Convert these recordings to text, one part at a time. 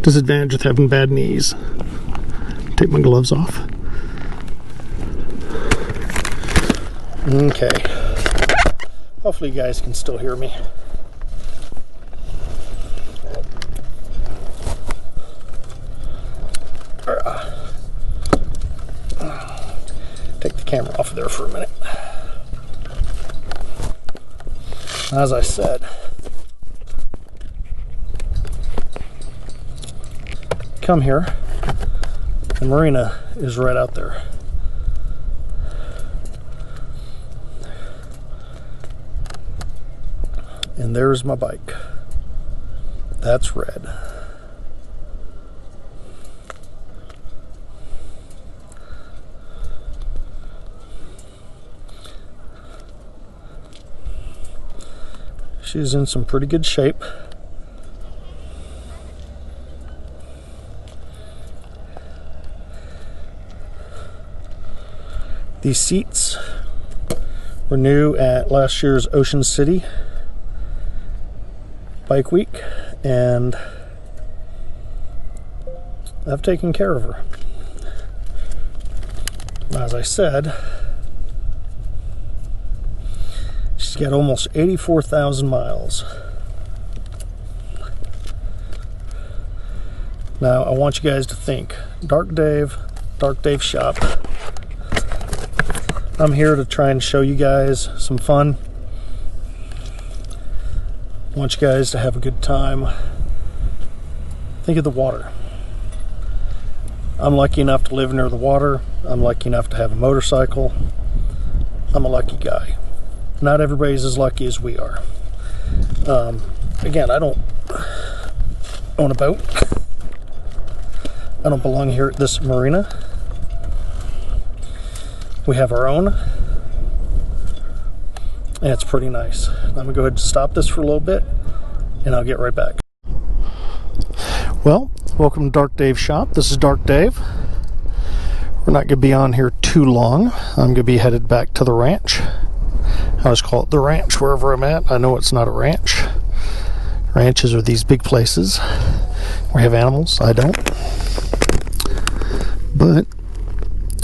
disadvantage with having bad knees. Take my gloves off. Okay. Hopefully you guys can still hear me. Take the camera off of there for a minute. As I said, come here. The marina is right out there. And there's my bike. That's red. She's in some pretty good shape. These seats were new at last year's Ocean City Bike Week, and I've taken care of her. As I said, she's got almost 84,000 miles. Now I want you guys to think, Dark Dave Shop. I'm here to try and show you guys some fun. I want you guys to have a good time. Think of the water. I'm lucky enough to live near the water. I'm lucky enough to have a motorcycle. I'm a lucky guy. Not everybody's as lucky as we are. Again, I don't own a boat. I don't belong here at this marina. We have our own, and it's pretty nice. I'm gonna go ahead and stop this for a little bit, and I'll get right back. Well, welcome to Dark Dave Shop. This is Dark Dave. We're not gonna be on here too long. I'm gonna be headed back to the ranch. I always call it the ranch wherever I'm at. I know it's not a ranch. Ranches are these big places where we have animals. I don't. But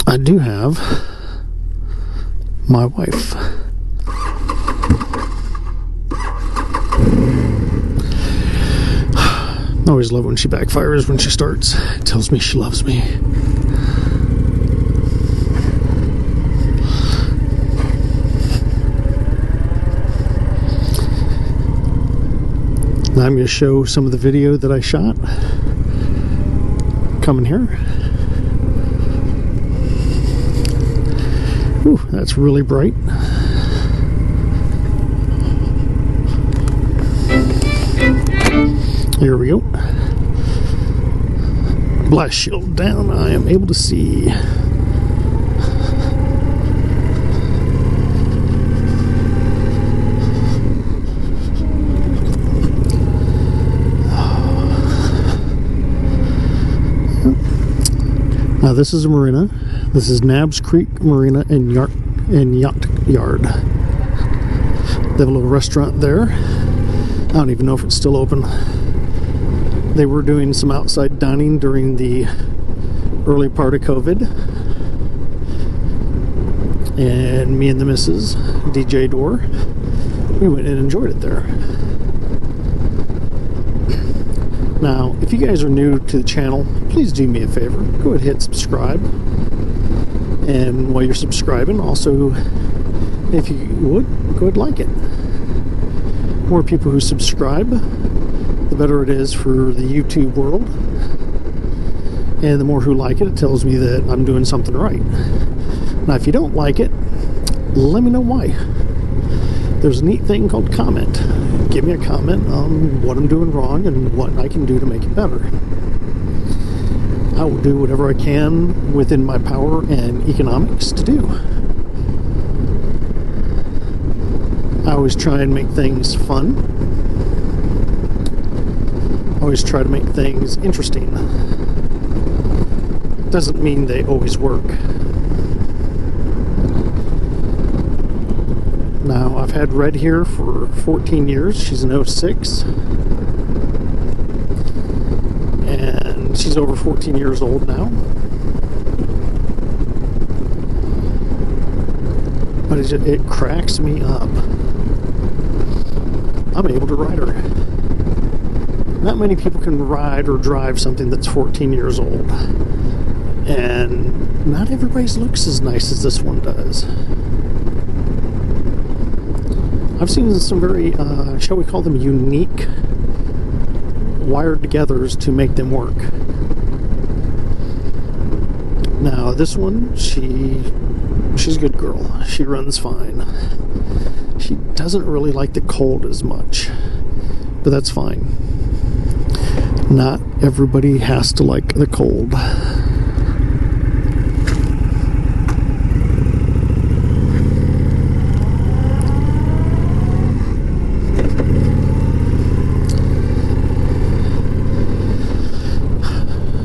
I do have my wife. I always love when she backfires when she starts. It tells me she loves me. Now I'm going to show some of the video that I shot coming here. Ooh, that's really bright. Here we go. Blast shield down. I am able to see. Now this is a marina. This is Nabs Creek Marina and Yacht Yard. They have a little restaurant there. I don't even know if it's still open. They were doing some outside dining during the early part of COVID. And me and the missus, DJ Door, we went and enjoyed it there. Now, if you guys are new to the channel, please do me a favor. Go ahead and hit subscribe. And while you're subscribing, also, if you would, go ahead and like it. The more people who subscribe, the better it is for the YouTube world. And the more who like it, it tells me that I'm doing something right. Now, if you don't like it, let me know why. There's a neat thing called comment. Give me a comment on what I'm doing wrong and what I can do to make it better. I will do whatever I can within my power and economics to do. I always try and make things fun. I always try to make things interesting. Doesn't mean they always work. Now, I've had Red here for 14 years. She's an 06. And She's over 14 years old now. But it cracks me up. I'm able to ride her. Not many people can ride or drive something that's 14 years old. And not everybody's looks as nice as this one does. I've seen some very, shall we call them unique, wired togethers to make them work. Now this one, she's a good girl. She runs fine. She doesn't really like the cold as much, but that's fine. Not everybody has to like the cold.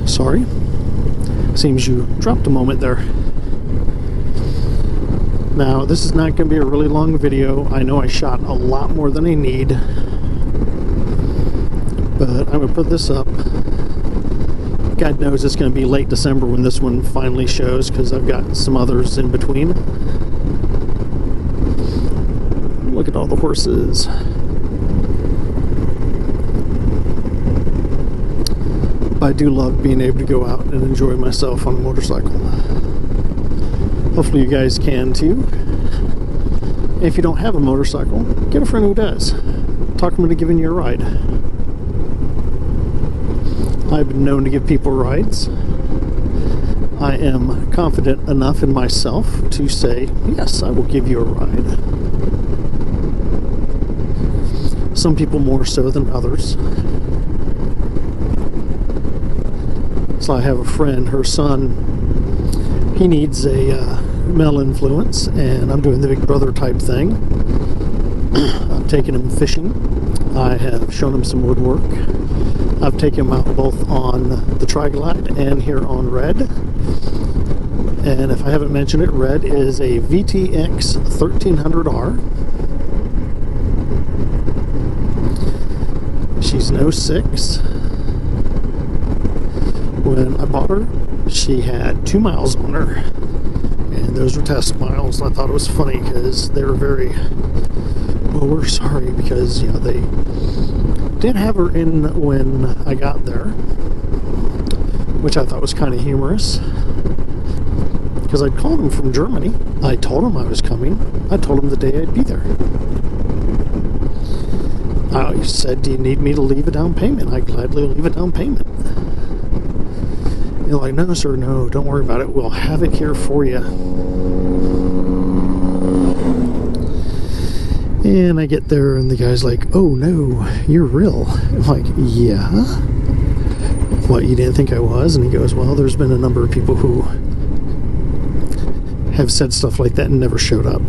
Sorry. Seems you dropped a moment there. Now, this is not going to be a really long video. I know I shot a lot more than I need. But I'm going to put this up. God knows it's going to be late December when this one finally shows, because I've got some others in between. Look at all the horses. I do love being able to go out and enjoy myself on a motorcycle. Hopefully you guys can too. If you don't have a motorcycle, get a friend who does. Talk them into giving you a ride. I've been known to give people rides. I am confident enough in myself to say, yes, I will give you a ride. Some people more so than others. So I have a friend, her son, he needs a male influence, and I'm doing the big brother type thing. I've taken him fishing. I have shown him some woodwork. I've taken him out both on the Tri-Glide and here on Red. And if I haven't mentioned it, Red is a VTX 1300R. She's an 06. When I bought her, she had 2 miles on her, and those were test miles. I thought it was funny because they were very, well, we're sorry, because, you know, they did have her in when I got there, which I thought was kind of humorous, because I'd called him from Germany. I told him I was coming. I told him the day I'd be there. I said, do you need me to leave a down payment? I'd gladly leave a down payment. You're like, no, sir, no, don't worry about it. We'll have it here for you. And I get there, and the guy's like, oh, no, you're real. I'm like, yeah? What, you didn't think I was? And he goes, well, there's been a number of people who have said stuff like that and never showed up.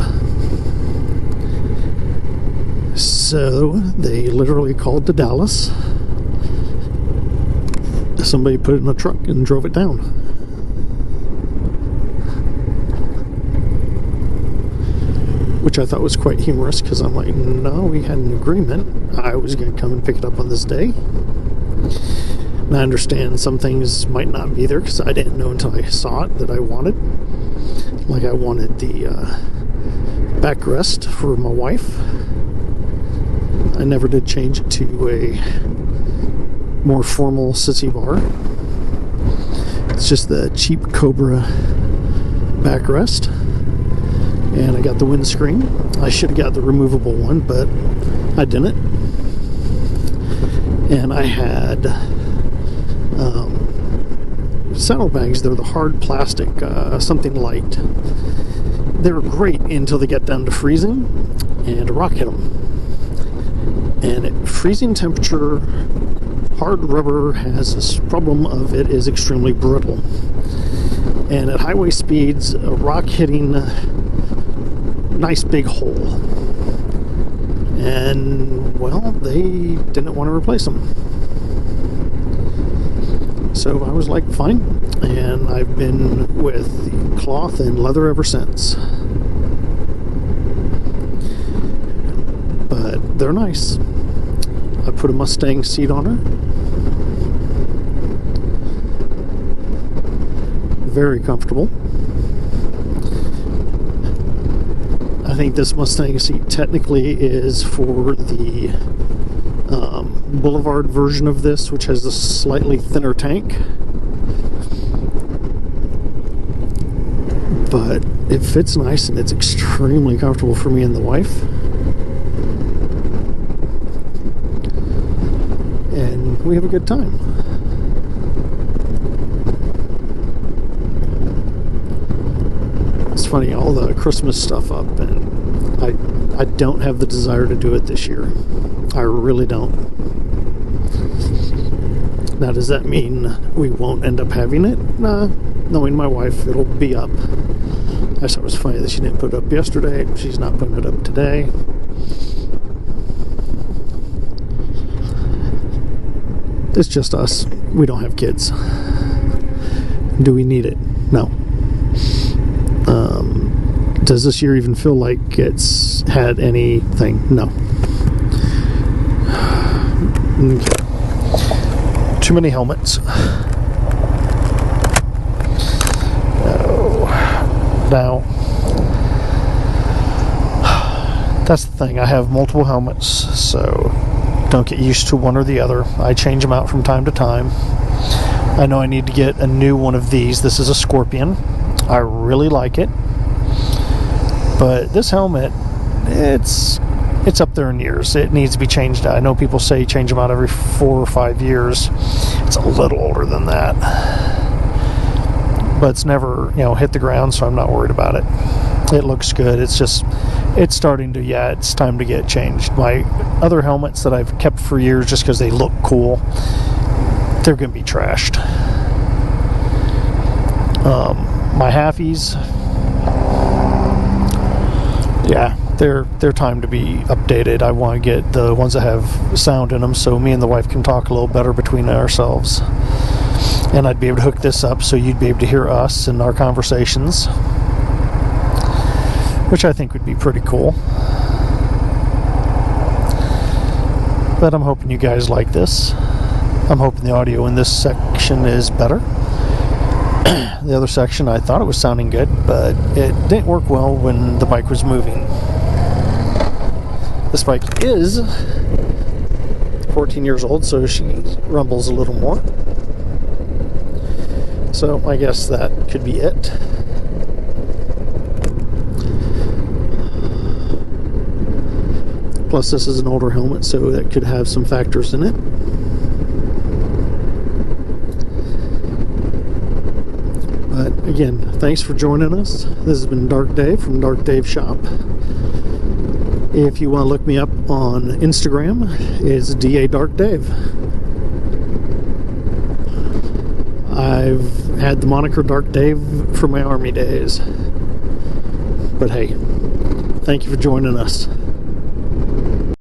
So they literally called to Dallas. Somebody put it in a truck and drove it down. Which I thought was quite humorous, because I'm like, no, we had an agreement. I was going to come and pick it up on this day. And I understand some things might not be there, because I didn't know until I saw it that I wanted. Like I wanted the backrest for my wife. I never did change it to a more formal sissy bar. It's just the cheap Cobra backrest, and I got the windscreen. I should have got the removable one, but I didn't. And I had saddlebags. They're the hard plastic, something light. They were great until they got down to freezing, and a rock hit them. And at freezing temperature, hard rubber has this problem of it is extremely brittle. And at highway speeds, a rock hitting a nice big hole. And, well, they didn't want to replace them. So I was like, fine. And I've been with the cloth and leather ever since. But they're nice. I put a Mustang seat on her. very comfortable. I think this Mustang seat technically is for the Boulevard version of this, which has a slightly thinner tank. But it fits nice and it's extremely comfortable for me and the wife. And we have a good time. It's funny, all the Christmas stuff up, and I don't have the desire to do it this year. I really don't. Now, does that mean we won't end up having it? Nah. Knowing my wife, it'll be up. I thought it was funny that she didn't put it up yesterday. She's not putting it up today. It's just us. We don't have kids. Do we need it? No. Does this year even feel like it's had anything? No. Okay. Too many helmets. Now, that's the thing. I have multiple helmets, so don't get used to one or the other. I change them out from time to time. I know I need to get a new one of these. This is a Scorpion. I really like it. But this helmet, it's up there in years. It needs to be changed out. I know people say change them out every 4 or 5 years. It's a little older than that. But it's never, hit the ground, so I'm not worried about it. It looks good. It's just, it's starting to, it's time to get changed. My other helmets that I've kept for years just because they look cool, they're going to be trashed. My halfies, they're time to be updated. I want to get the ones that have sound in them so me and the wife can talk a little better between ourselves. And I'd be able to hook this up so you'd be able to hear us and our conversations, which I think would be pretty cool. But I'm hoping you guys like this. I'm hoping the audio in this section is better. The other section, I thought it was sounding good, but it didn't work well when the bike was moving. This bike is 14 years old, so she rumbles a little more. So I guess that could be it. Plus this is an older helmet, so that could have some factors in it. But again, thanks for joining us. This has been Dark Dave from Dark Dave Shop. If you want to look me up on Instagram, it's DA Dark Dave. I've had the moniker Dark Dave for my Army days. But hey, thank you for joining us.